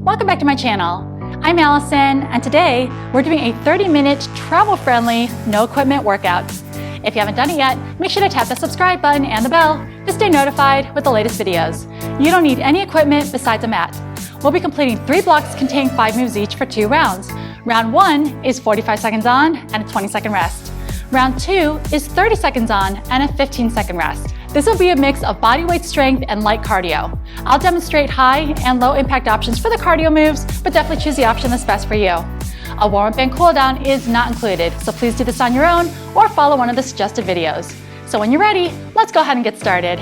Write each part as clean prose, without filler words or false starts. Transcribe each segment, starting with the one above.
Welcome back to my channel. I'm Allison, and today we're doing a 30-minute travel-friendly, no equipment workout. If you haven't done it yet, make sure to tap the subscribe button and the bell to stay notified with the latest videos. You don't need any equipment besides a mat. We'll be completing 3 blocks containing 5 moves each for 2 rounds. Round 1 is 45 seconds on and a 20-second rest. Round 2 is 30 seconds on and a 15-second rest. This will be a mix of body weight strength and light cardio. I'll demonstrate high and low impact options for the cardio moves, but definitely choose the option that's best for you. A warm-up and cool down is not included, so please do this on your own or follow one of the suggested videos. So when you're ready, let's go ahead and get started.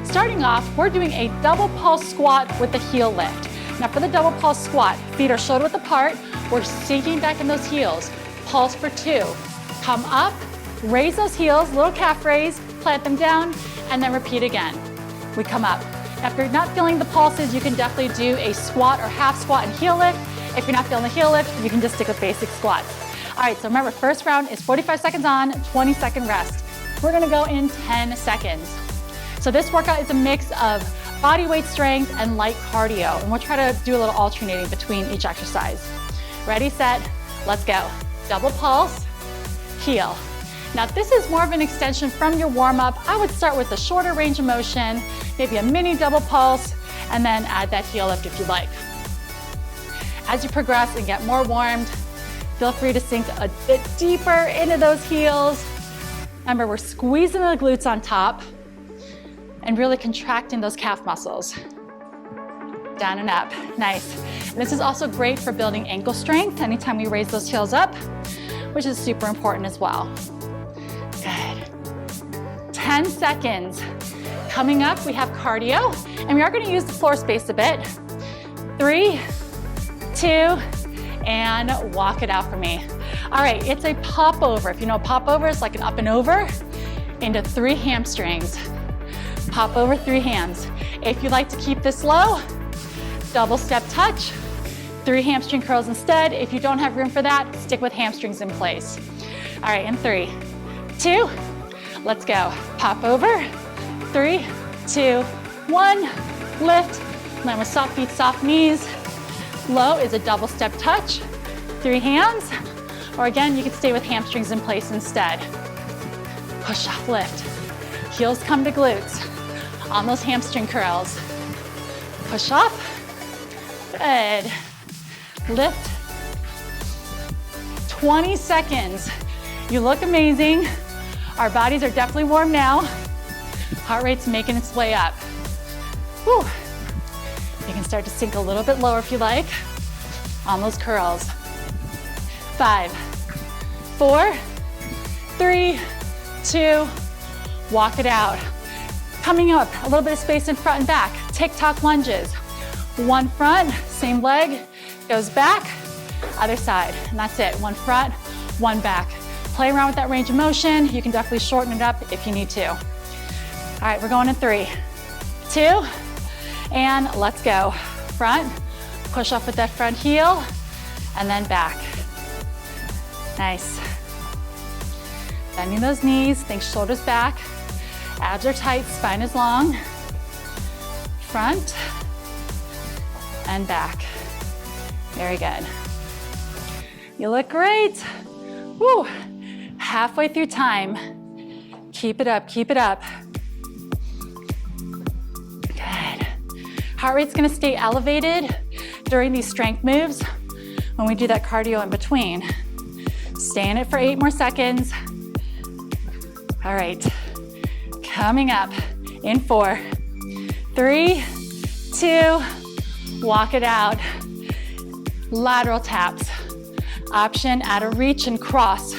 Starting off, we're doing a double pulse squat with the heel lift. Now for the double pulse squat, feet are shoulder width apart, we're sinking back in those heels. Pulse for 2. Come up, raise those heels, little calf raise, plant them down, and then repeat again. We come up. If you're not feeling the pulses, you can definitely do a squat or half squat and heel lift. If you're not feeling the heel lift, you can just stick with basic squats. All right, so remember, first round is 45 seconds on, 20-second rest. We're gonna go in 10 seconds. So this workout is a mix of body weight strength and light cardio, and we'll try to do a little alternating between each exercise. Ready, set, let's go. Double pulse, heel. Now this is more of an extension from your warm-up. I would start with a shorter range of motion, maybe a mini double pulse, and then add that heel lift if you'd like. As you progress and get more warmed, feel free to sink a bit deeper into those heels. Remember, we're squeezing the glutes on top and really contracting those calf muscles. Down and up, nice. And this is also great for building ankle strength anytime we raise those heels up, which is super important as well. Good. 10 seconds. Coming up, we have cardio, and we are going to use the floor space a bit. 3, 2, and walk it out for me. All right, it's a pop over. If you know, pop over is like an up and over into 3 hamstrings. Pop over 3 hams. If you'd like to keep this low, double step touch, 3 hamstring curls instead. If you don't have room for that, stick with hamstrings in place. All right, in 3, 2, let's go. Pop over, 3, 2, 1, lift, land with soft feet, soft knees. Low is a double step touch, 3 hands, or again, you can stay with hamstrings in place instead. Push off, lift. Heels come to glutes on those hamstring curls. Push off, good. Lift, 20 seconds. You look amazing. Our bodies are definitely warm now. Heart rate's making its way up. Whew. You can start to sink a little bit lower if you like on those curls. 5, 4, 3, 2, walk it out. Coming up, a little bit of space in front and back. Tick-tock lunges. One front, same leg, goes back, other side, and that's it. One front, one back. Play around with that range of motion. You can definitely shorten it up if you need to. All right, we're going in 3, 2, and let's go. Front, push off with that front heel, and then back. Nice. Bending those knees, think shoulders back. Abs are tight, spine is long. Front and back. Very good. You look great. Woo. Halfway through time. Keep it up, keep it up. Good. Heart rate's gonna stay elevated during these strength moves when we do that cardio in between. Stay in it for 8 more seconds. All right, coming up in 4, 3, 2, walk it out. Lateral taps. Option, add a reach and cross.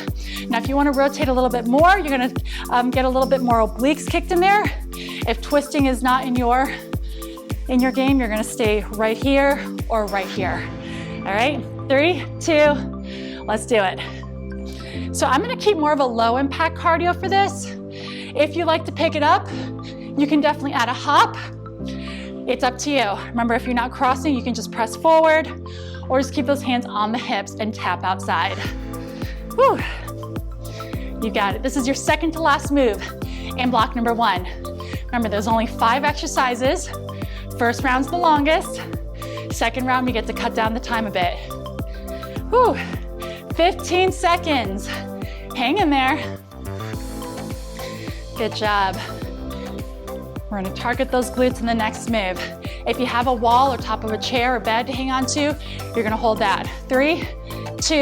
Now if you want to rotate a little bit more, you're going to get a little bit more obliques kicked in there. If twisting is not in your game, you're going to stay right here or right here. All right, 3, 2, let's do it. So I'm going to keep more of a low impact cardio for this. If you like to pick it up, you can definitely add a hop. It's up to you. Remember, if you're not crossing, you can just press forward or just keep those hands on the hips and tap outside. Whew. You got it. This is your second to last move in block number 1. Remember, there's only 5 exercises. First round's the longest. Second round, we get to cut down the time a bit. Whew, 15 seconds. Hang in there. Good job. We're gonna target those glutes in the next move. If you have a wall or top of a chair or bed to hang on to, you're gonna hold that. 3, 2,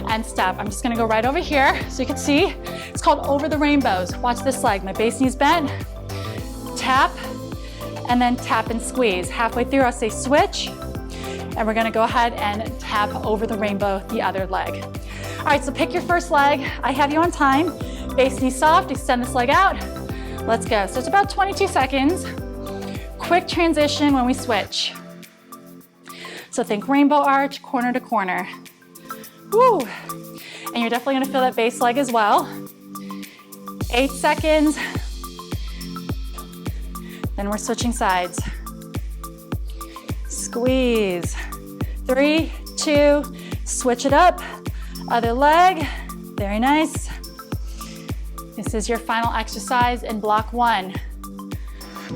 and stop. I'm just gonna go right over here so you can see. It's called over the rainbows. Watch this leg, my base knee's bent. Tap, and then tap and squeeze. Halfway through, I'll say switch, and we're gonna go ahead and tap over the rainbow, the other leg. All right, so pick your first leg. I have you on time. Base knee soft, extend this leg out. Let's go. So it's about 22 seconds. Quick transition when we switch. So think rainbow arch, corner to corner. Woo! And you're definitely gonna feel that base leg as well. 8 seconds. Then we're switching sides. Squeeze. 3, 2, switch it up. Other leg, very nice. This is your final exercise in block 1.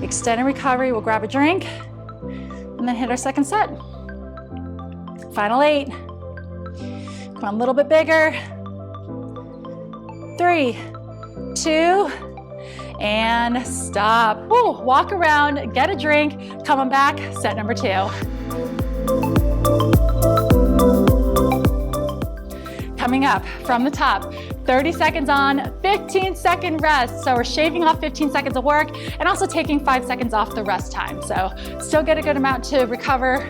Extend and recovery, we'll grab a drink and then hit our second set. Final 8. Come on, a little bit bigger. 3, 2, and stop. Woo, walk around, get a drink, come on back, set number 2. Coming up from the top, 30 seconds on, 15-second rest. So we're shaving off 15 seconds of work and also taking 5 seconds off the rest time. So still get a good amount to recover,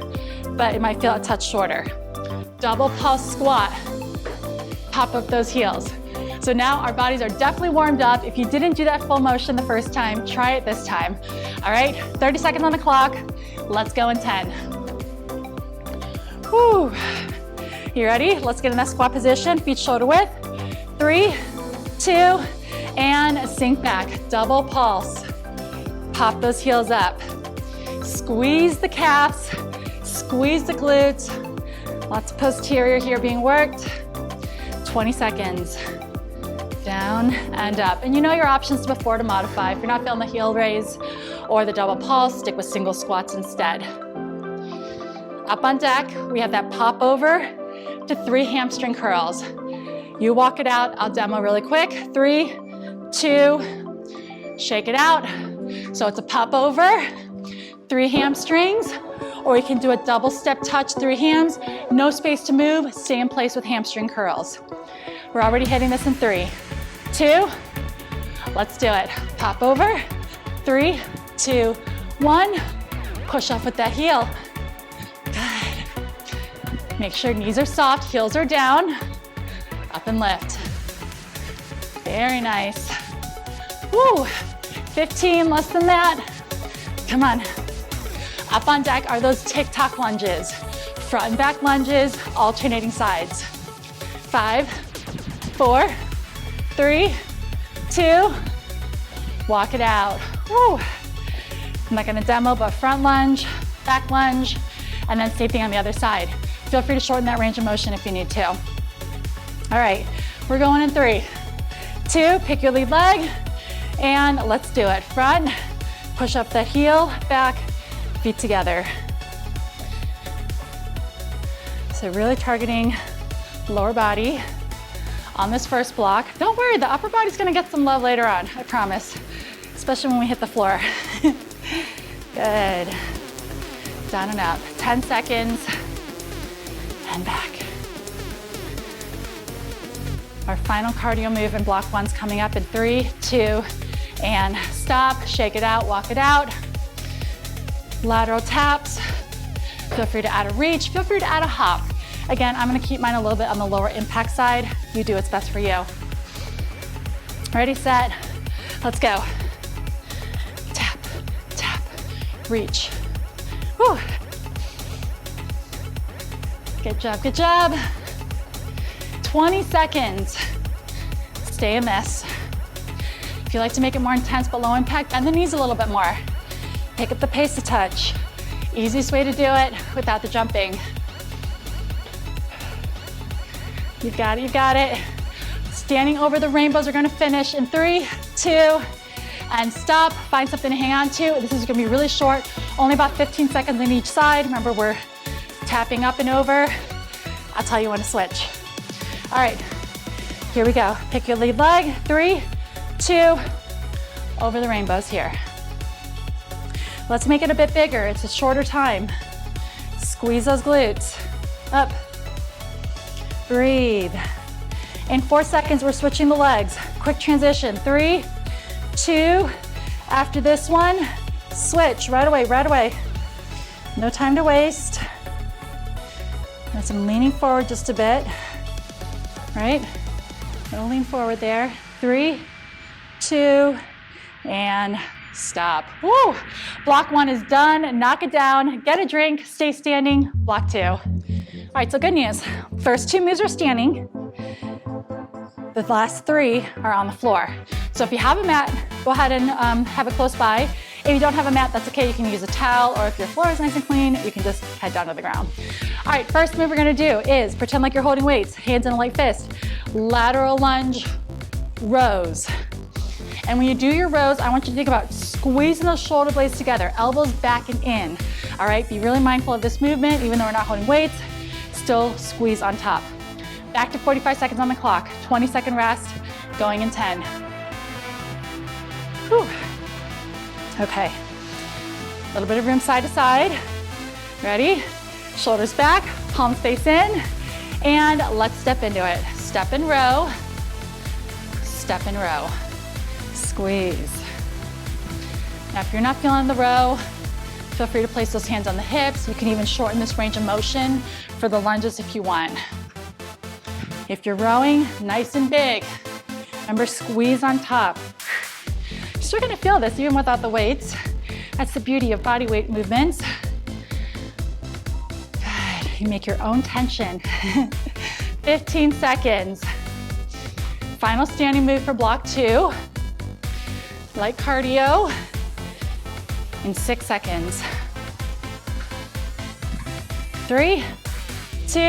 but it might feel a touch shorter. Double pulse squat. Pop up those heels. So now our bodies are definitely warmed up. If you didn't do that full motion the first time, try it this time. All right, 30 seconds on the clock. Let's go in 10. Whew. You ready? Let's get in that squat position, feet shoulder width. 3, 2, and sink back. Double pulse. Pop those heels up. Squeeze the calves, squeeze the glutes. Lots of posterior here being worked. 20 seconds. Down and up. And you know your options before to modify. If you're not feeling the heel raise or the double pulse, stick with single squats instead. Up on deck, we have that pop over to 3 hamstring curls. You walk it out, I'll demo really quick. 3, 2, shake it out. So it's a pop over, 3 hamstrings, or you can do a double step touch, 3 hams, no space to move, stay in place with hamstring curls. We're already hitting this in 3, 2, let's do it. Pop over, 3, 2, 1, push off with that heel. Good. Make sure knees are soft, heels are down, up and lift. Very nice. Woo, 15, less than that. Come on. Up on deck are those TikTok lunges. Front and back lunges, alternating sides. 5, 4, 3, 2, walk it out. Woo. I'm not gonna demo, but front lunge, back lunge, and then same thing on the other side. Feel free to shorten that range of motion if you need to. All right, we're going in 3, 2, pick your lead leg, and let's do it. Front, push up the heel, back, feet together. So really targeting lower body on this first block. Don't worry, the upper body's gonna get some love later on, I promise, especially when we hit the floor. Good. Down and up, 10 seconds, and back. Our final cardio move in block 1's coming up in 3, 2, and stop, shake it out, walk it out. Lateral taps. Feel free to add a reach, feel free to add a hop. Again, I'm gonna keep mine a little bit on the lower impact side. You do what's best for you. Ready, set, let's go. Tap, tap, reach. Whew. Good job, good job. 20 seconds. Stay in this. If you like to make it more intense but low impact, bend the knees a little bit more. Pick up the pace a touch. Easiest way to do it without the jumping. You've got it, you've got it. Standing over the rainbows, we're gonna finish in 3, 2, and stop. Find something to hang on to. This is gonna be really short, only about 15 seconds on each side. Remember, we're tapping up and over. I'll tell you when to switch. All right, here we go. Pick your lead leg. 3, 2, over the rainbows here. Let's make it a bit bigger. It's a shorter time. Squeeze those glutes. Up. Breathe. In 4 seconds, we're switching the legs. Quick transition. 3, 2. After this one, switch. Right away, right away. No time to waste. That's some leaning forward just a bit. Right? Gonna lean forward there. 3, 2, and stop. Woo! Block 1 is done. Knock it down. Get a drink. Stay standing. Block 2. All right, so good news. First 2 moves are standing. The last 3 are on the floor. So if you have a mat, go ahead and have it close by. If you don't have a mat, that's okay. You can use a towel, or if your floor is nice and clean, you can just head down to the ground. All right, first move we're gonna do is pretend like you're holding weights, hands in a light fist. Lateral lunge, rows. And when you do your rows, I want you to think about squeezing those shoulder blades together, elbows back and in. All right, be really mindful of this movement, even though we're not holding weights, still squeeze on top. Back to 45 seconds on the clock, 20-second rest, going in 10. Whew. Okay, a little bit of room side to side. Ready? Shoulders back, palms face in, and let's step into it. Step and row, step and row. Squeeze. Now, if you're not feeling the row, feel free to place those hands on the hips. You can even shorten this range of motion for the lunges if you want. If you're rowing, nice and big. Remember, squeeze on top. You're still gonna feel this even without the weights. That's the beauty of body weight movements. Good, you make your own tension. 15 seconds. Final standing move for block 2. Light cardio in 6 seconds. 3, 2,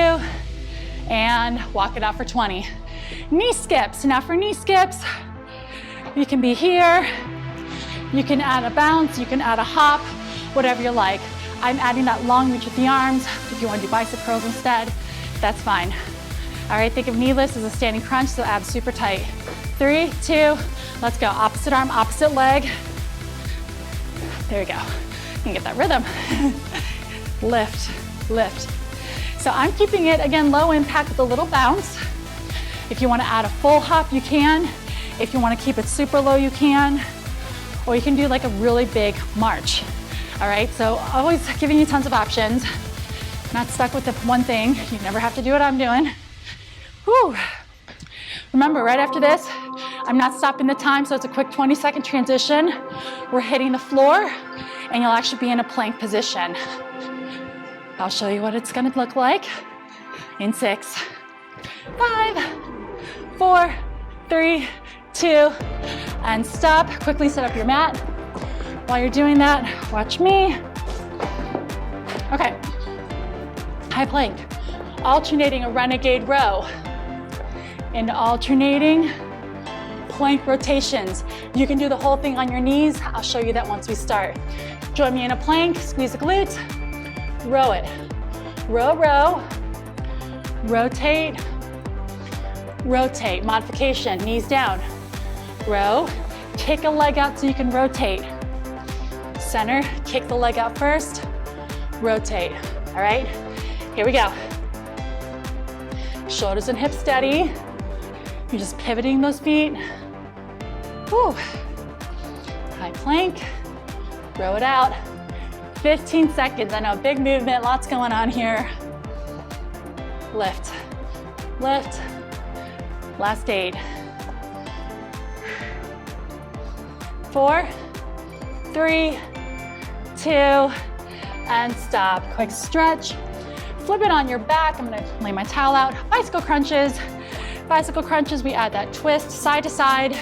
and walk it out for 20. Knee skips. Now for knee skips, you can be here, you can add a bounce, you can add a hop, whatever you like. I'm adding that long reach with the arms. If you want to do bicep curls instead, that's fine. All right, think of knee lifts as a standing crunch, so abs super tight. 3, 2, let's go. Opposite arm, opposite leg. There we go. You can get that rhythm. Lift, lift. So I'm keeping it, again, low impact with a little bounce. If you want to add a full hop, you can. If you want to keep it super low, you can. Or you can do like a really big march. All right, so always giving you tons of options. Not stuck with the one thing. You never have to do what I'm doing. Whew. Remember, right after this, I'm not stopping the time, so it's a quick 20-second transition. We're hitting the floor, and you'll actually be in a plank position. I'll show you what it's gonna look like in 6, 5, 4, 3, 2, and stop. Quickly set up your mat. While you're doing that, watch me. Okay, high plank. Alternating a renegade row and alternating plank rotations. You can do the whole thing on your knees. I'll show you that once we start. Join me in a plank, squeeze the glutes, row it. Row, row, rotate, rotate. Modification, knees down. Row, kick a leg out so you can rotate. Center, kick the leg out first, rotate. All right, here we go. Shoulders and hips steady. You're just pivoting those feet. Whew. High plank, row it out. 15 seconds, I know, big movement, lots going on here. Lift, lift, last 8. 4, 3, 2, and stop. Quick stretch. Flip it on your back. I'm gonna lay my towel out. Bicycle crunches. Bicycle crunches, we add that twist side to side.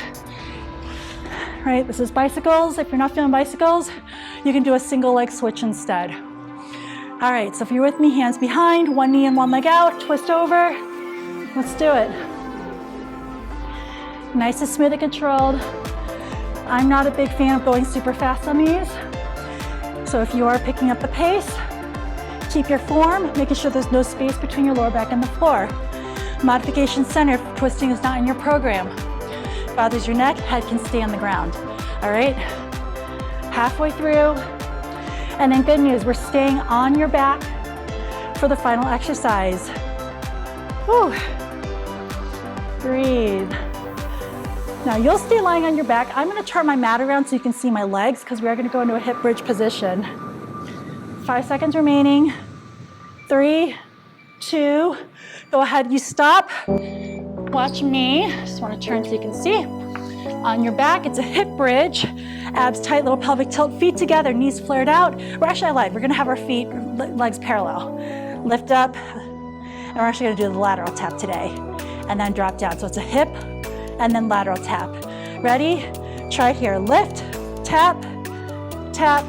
Right, this is bicycles. If you're not feeling bicycles, you can do a single leg switch instead. All right, so if you're with me, hands behind, one knee and one leg out, twist over. Let's do it. Nice and smooth and controlled. I'm not a big fan of going super fast on these. So if you are picking up the pace, keep your form, making sure there's no space between your lower back and the floor. Modification center, if twisting is not in your program. Bothers your neck, head can stay on the ground. All right, halfway through. And then good news, we're staying on your back for the final exercise. Whew. Breathe. Now you'll stay lying on your back. I'm gonna turn my mat around so you can see my legs because we are gonna go into a hip bridge position. 5 seconds remaining. 3, 2, go ahead, you stop. Watch me, just wanna turn so you can see. On your back, it's a hip bridge. Abs tight, little pelvic tilt, feet together, knees flared out. We're actually, I lied, we're gonna have our feet, legs parallel. Lift up, and we're actually gonna do the lateral tap today. And then drop down, so it's a hip, and then lateral tap. Ready? Try here, lift, tap, tap,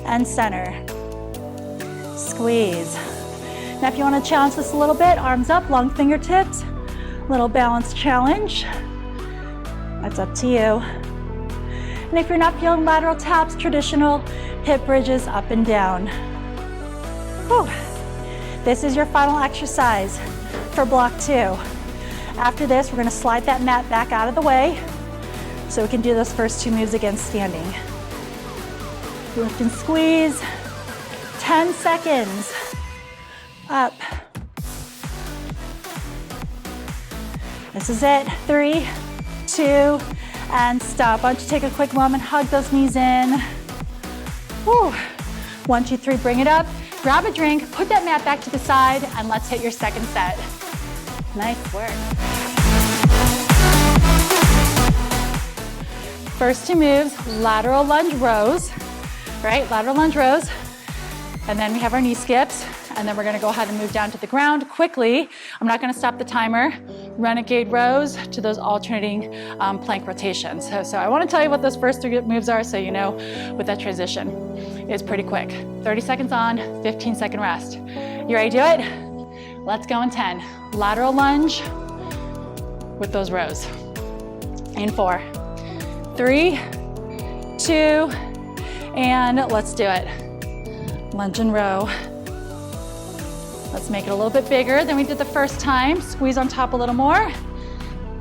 and center. Squeeze. Now if you wanna challenge this a little bit, arms up, long fingertips, little balance challenge. That's up to you. And if you're not feeling lateral taps, traditional hip bridges up and down. Whew. This is your final exercise for block 2. After this, we're gonna slide that mat back out of the way so we can do those first 2 moves again standing. Lift and squeeze. 10 seconds. Up. This is it. 3, 2, and stop. Why don't you take a quick moment, hug those knees in. Whew. 1, 2, 3, bring it up. Grab a drink, put that mat back to the side, and let's hit your second set. Nice work. First 2 moves, lateral lunge rows, right? Lateral lunge rows. And then we have our knee skips. And then we're gonna go ahead and move down to the ground quickly. I'm not gonna stop the timer. Renegade rows to those alternating plank rotations. So I wanna tell you what those first 3 moves are so you know with that transition. It's pretty quick. 30 seconds on, 15-second rest. You ready to do it? Let's go in 10. Lateral lunge with those rows. In 4, 3, 2, and let's do it. Lunge and row. Let's make it a little bit bigger than we did the first time. Squeeze on top a little more.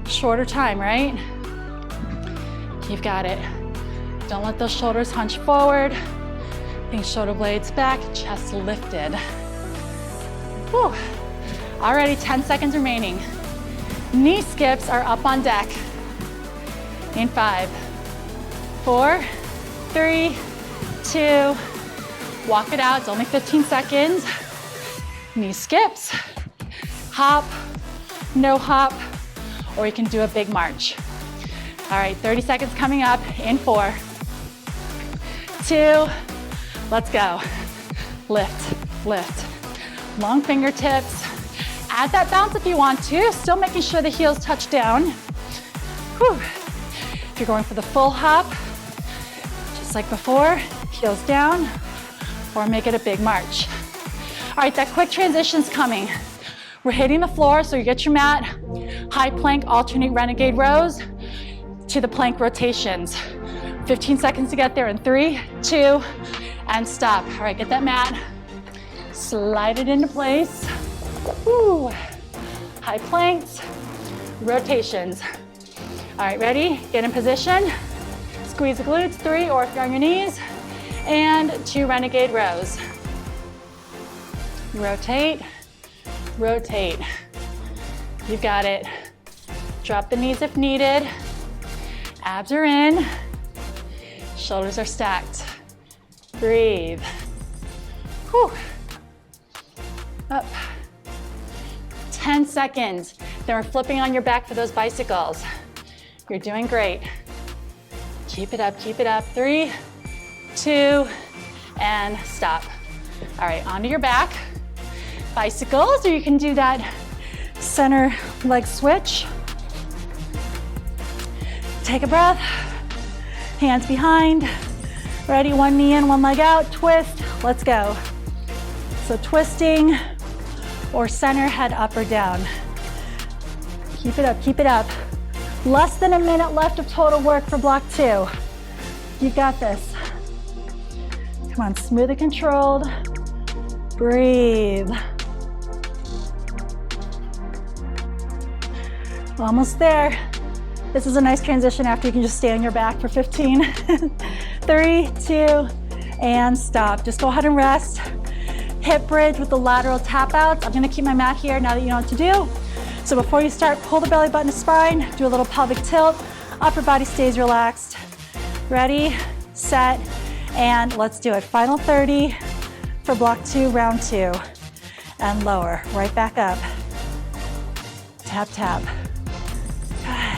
Shorter time, right? You've got it. Don't let those shoulders hunch forward. Bring shoulder blades back, chest lifted. Whew. Already 10 seconds remaining. Knee skips are up on deck. In 5, 4, 3, 2, walk it out, it's only 15 seconds. Knee skips, hop, no hop, or you can do a big march. All right, 30 seconds coming up in 4, 2, let's go. Lift, lift. Long fingertips. Add that bounce if you want to, still making sure the heels touch down. Whew. If you're going for the full hop, just like before, heels down, or make it a big march. All right, that quick transition's coming. We're hitting the floor, so you get your mat, high plank, alternate renegade rows to the plank rotations. 15 seconds to get there in 3, 2, and stop. All right, get that mat, slide it into place. Woo. High planks, rotations. All right, ready? Get in position. Squeeze the glutes, 3, or if you're on your knees, and 2 renegade rows. Rotate, rotate. You've got it. Drop the knees if needed. Abs are in. Shoulders are stacked. Breathe. Whew. Up. 10 seconds. Then we're flipping on your back for those bicycles. You're doing great. Keep it up, keep it up. 3, 2, and stop. All right, onto your back. Bicycles, or you can do that center leg switch. Take a breath. Hands behind. Ready, 1 knee in, 1 leg out. Twist, let's go. So twisting or center, head up or down. Keep it up, keep it up. Less than a minute left of total work for block 2. You got this. Come on, smooth and controlled. Breathe. Almost there. This is a nice transition after you can just stay on your back for 15. 3, 2, and stop. Just go ahead and rest. Hip bridge with the lateral tap outs. I'm gonna keep my mat here now that you know what to do. So before you start, pull the belly button to spine, do a little pelvic tilt, upper body stays relaxed. Ready, set, and let's do it. Final 30 for block 2, round 2. And lower, right back up. Tap, tap. Good.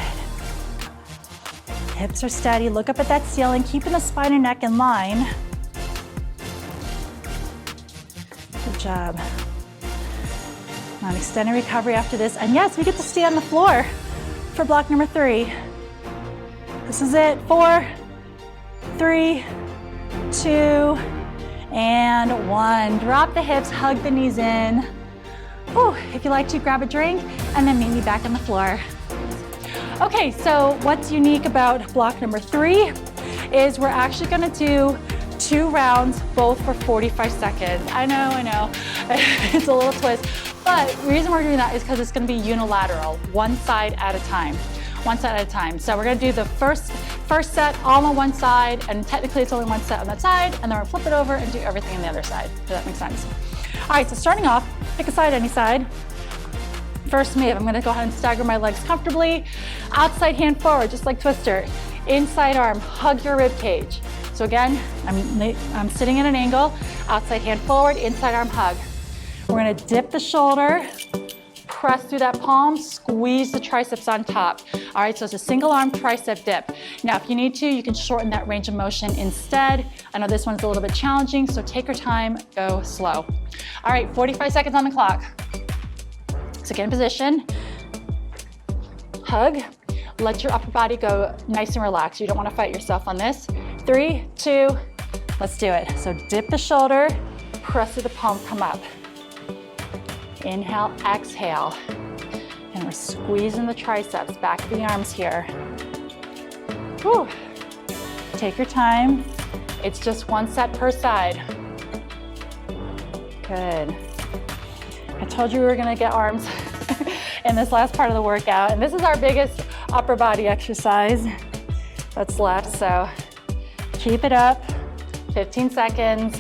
Hips are steady, look up at that ceiling, keeping the spine and neck in line. Good job. On extended recovery after this. And yes, we get to stay on the floor for block number 3. This is it. 4, 3, 2, and 1. Drop the hips, hug the knees in. Whew. If you like to, grab a drink and then meet me back on the floor. Okay, so what's unique about block number 3 is we're actually gonna do 2 rounds, both for 45 seconds. I know, it's a little twist, but the reason we're doing that is because it's gonna be unilateral, one side at a time. So we're gonna do the first set all on one side, and technically it's only one set on that side, and then we'll flip it over and do everything on the other side. Does that make sense? All right, so starting off, pick a side, any side. First move, I'm gonna go ahead and stagger my legs comfortably. Outside hand forward, just like twister. Inside arm, hug your rib cage. So again, I'm sitting at an angle, outside hand forward, inside arm hug. We're gonna dip the shoulder, press through that palm, squeeze the triceps on top. All right, so it's a single arm tricep dip. Now, if you need to, you can shorten that range of motion instead. I know this one's a little bit challenging, so take your time, go slow. All right, 45 seconds on the clock. So get in position, hug, let your upper body go nice and relaxed. You don't wanna fight yourself on this. 3, 2, let's do it. So dip the shoulder, press through the palm, come up. Inhale, exhale. And we're squeezing the triceps, back of the arms here. Whew. Take your time. It's just one set per side. Good. I told you we were gonna get arms in this last part of the workout, and this is our biggest upper body exercise that's left, so keep it up, 15 seconds.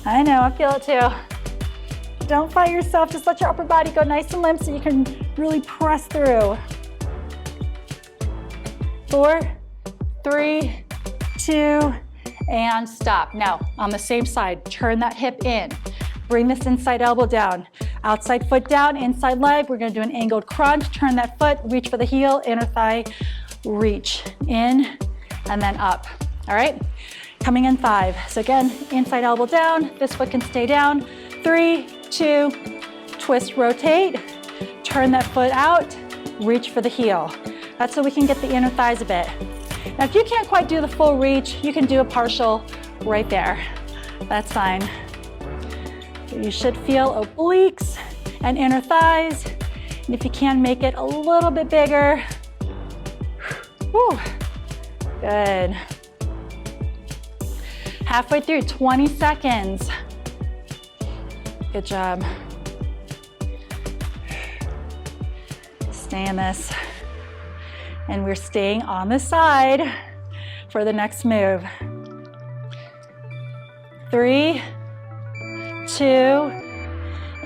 I know, I feel it too. Don't fight yourself, just let your upper body go nice and limp so you can really press through. 4, 3, 2, and stop. Now, on the same side, turn that hip in. Bring this inside elbow down. Outside foot down, inside leg. We're gonna do an angled crunch. Turn that foot, reach for the heel, inner thigh, reach in, and then up. All right? Coming in 5. So again, inside elbow down. This foot can stay down. 3, 2, twist, rotate. Turn that foot out, reach for the heel. That's so we can get the inner thighs a bit. Now, if you can't quite do the full reach, you can do a partial right there. That's fine. You should feel obliques and inner thighs. And if you can, make it a little bit bigger. Whew. Good. Halfway through, 20 seconds. Good job. Stay in this. And we're staying on the side for the next move. 3, 2,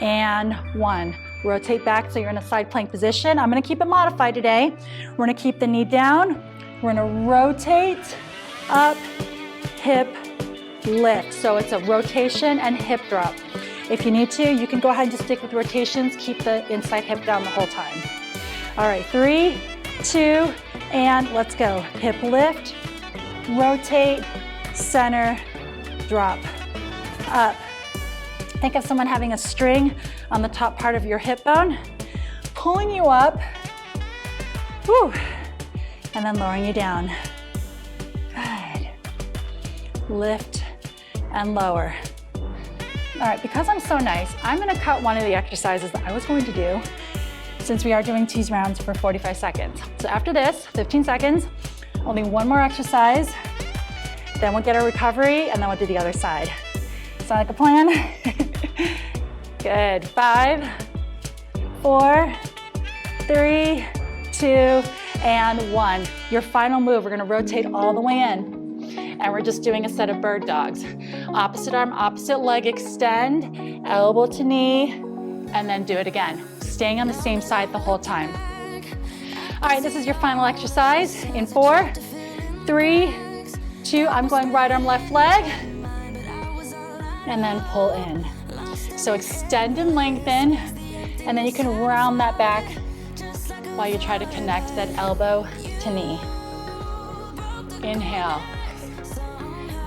and 1. Rotate back so you're in a side plank position. I'm gonna keep it modified today. We're gonna keep the knee down. We're gonna rotate, up, hip, lift. So it's a rotation and hip drop. If you need to, you can go ahead and just stick with rotations. Keep the inside hip down the whole time. All right, 3, 2, and let's go. Hip lift, rotate, center, drop, up. Think of someone having a string on the top part of your hip bone, pulling you up, whew, and then lowering you down. Good. Lift and lower. All right, because I'm so nice, I'm gonna cut one of the exercises that I was going to do. since we are doing tease rounds for 45 seconds. So after this, 15 seconds, only one more exercise, then we'll get our recovery and then we'll do the other side. Sound like a plan? Good. 5, 4, 3, 2, and 1. Your final move, we're gonna rotate all the way in. And we're just doing a set of bird dogs. Opposite arm, opposite leg, extend, elbow to knee, and then do it again. Staying on the same side the whole time. All right, this is your final exercise. In 4, 3, 2, I'm going right arm, left leg, and then pull in. So extend and lengthen, and then you can round that back while you try to connect that elbow to knee. Inhale.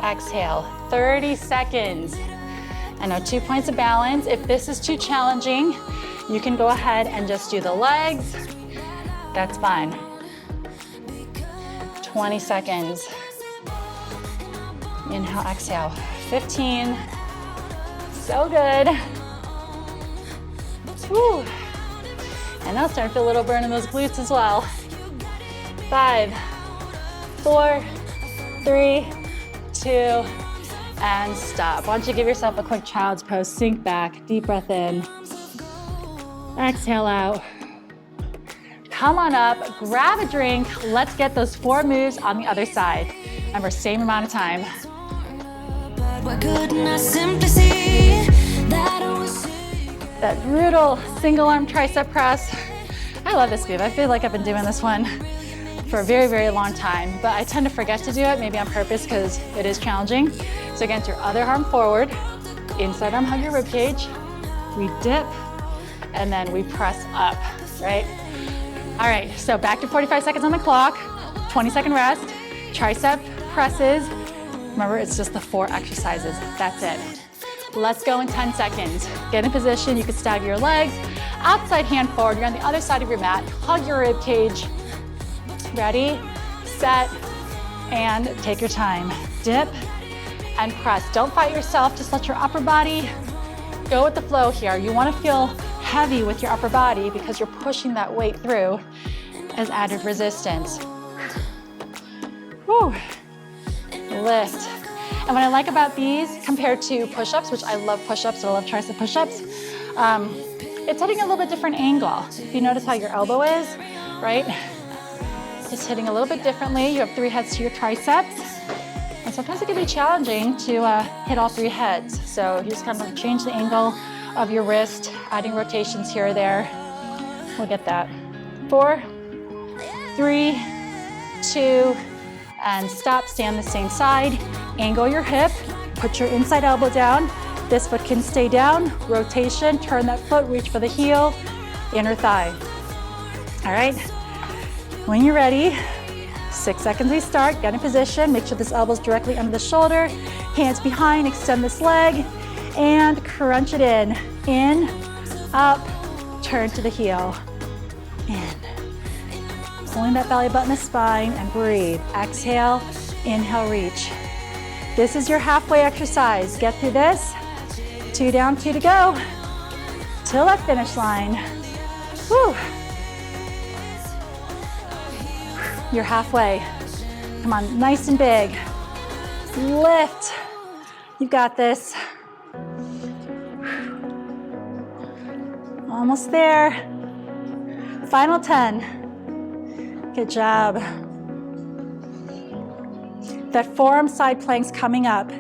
Exhale, 30 seconds. I know 2 points of balance. If this is too challenging, you can go ahead and just do the legs. That's fine. 20 seconds. Inhale, exhale, 15. So good. Whew. And now starting to feel a little burn in those glutes as well. 5, 4, 3, 2, and stop. Why don't you give yourself a quick child's pose, sink back, deep breath in, exhale out. Come on up, grab a drink, let's get those 4 moves on the other side. Remember, same amount of time. That brutal single arm tricep press. I love this move. I feel like I've been doing this one for a very, very long time, but I tend to forget to do it, maybe on purpose because it is challenging. So again, your other arm forward, inside arm hug your rib cage, we dip, and then we press up, right? All right, so back to 45 seconds on the clock, 20-second rest, tricep presses. Remember, it's just the 4 exercises, that's it. Let's go in 10 seconds. Get in position, you can stagger your legs, outside hand forward, you're on the other side of your mat, hug your rib cage. Ready, set, and take your time. Dip and press. Don't fight yourself, just let your upper body go with the flow here. You want to feel heavy with your upper body because you're pushing that weight through as added resistance. Whew. Lift. And what I like about these compared to push-ups, which I love push-ups, I love tricep push-ups, it's hitting a little bit different angle. If you notice how your elbow is, right? It's hitting a little bit differently. You have 3 heads to your triceps. And sometimes it can be challenging to hit all 3 heads. So you just kind of change the angle of your wrist, adding rotations here or there. We'll get that. 4, 3, 2, and stop. Stay on the same side. Angle your hip. Put your inside elbow down. This foot can stay down. Rotation. Turn that foot. Reach for the heel. Inner thigh. All right. When you're ready, 6 seconds we start. Get in position. Make sure this elbow's directly under the shoulder. Hands behind. Extend this leg. And crunch it in. In, up, turn to the heel. In. Pulling that belly button, the spine, and breathe. Exhale, inhale, reach. This is your halfway exercise. Get through this. 2 down, 2 to go. Till that finish line. Whew. You're halfway. Come on, nice and big. Lift. You've got this. Almost there. Final 10. Good job. That forearm side plank's coming up.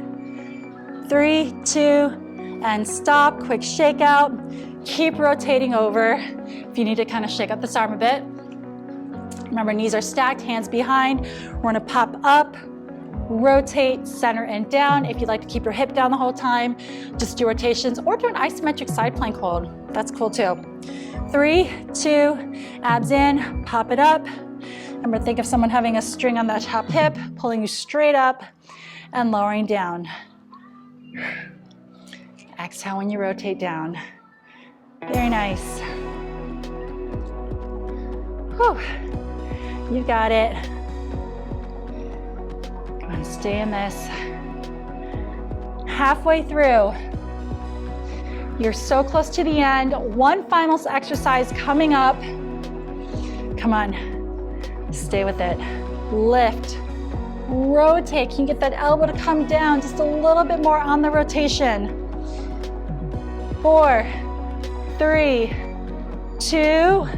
3, 2, and stop. Quick shake out. Keep rotating over. If you need to kind of shake up this arm a bit. Remember, knees are stacked, hands behind. We're gonna pop up, rotate, center and down. If you'd like to keep your hip down the whole time, just do rotations or do an isometric side plank hold. That's cool too. 3, 2, abs in, pop it up. Remember, think of someone having a string on that top hip, pulling you straight up and lowering down. Exhale when you rotate down. Very nice. Whew. You got it. Come on, stay in this. Halfway through. You're so close to the end. One final exercise coming up. Come on, stay with it. Lift, rotate. Can you get that elbow to come down just a little bit more on the rotation? 4, 3, 2,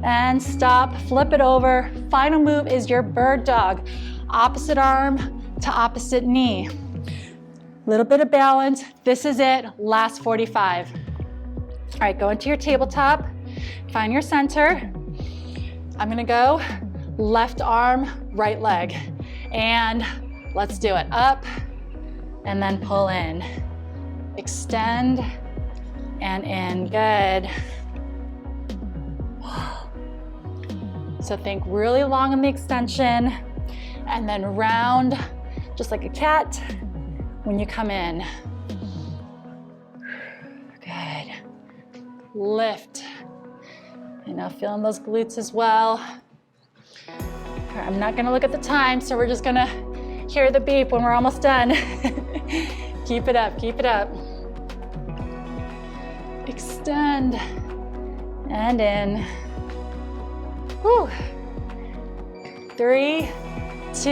and stop. Flip it over. Final move is your bird dog. Opposite arm to opposite knee. Little bit of balance. This is it. Last 45. All right, go into your tabletop. Find your center. I'm gonna go left arm, right leg. And let's do it. Up and then pull in. Extend and in. Good. So think really long in the extension and then round just like a cat when you come in. Good. Lift. And now feeling those glutes as well. I'm not gonna look at the time, so we're just gonna hear the beep when we're almost done. Keep it up, keep it up. Extend and in. Whew. 3, 2,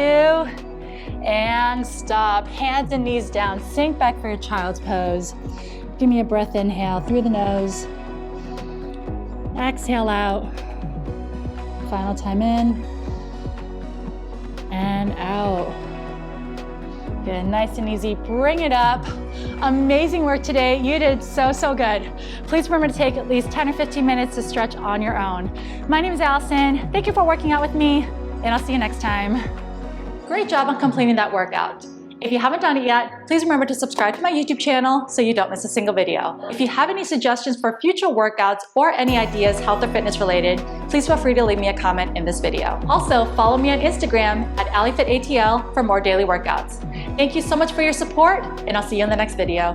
and stop. Hands and knees down. Sink back for your child's pose. Give me a breath, inhale through the nose. Exhale out. Final time in and out. Good, nice and easy. Bring it up. Amazing work today. You did so, so good. Please remember to take at least 10 or 15 minutes to stretch on your own. My name is Allison. Thank you for working out with me, and I'll see you next time. Great job on completing that workout. If you haven't done it yet, please remember to subscribe to my YouTube channel so you don't miss a single video. If you have any suggestions for future workouts or any ideas health or fitness related, please feel free to leave me a comment in this video. Also, follow me on Instagram at Allyfitatl for more daily workouts. Thank you so much for your support, and I'll see you in the next video.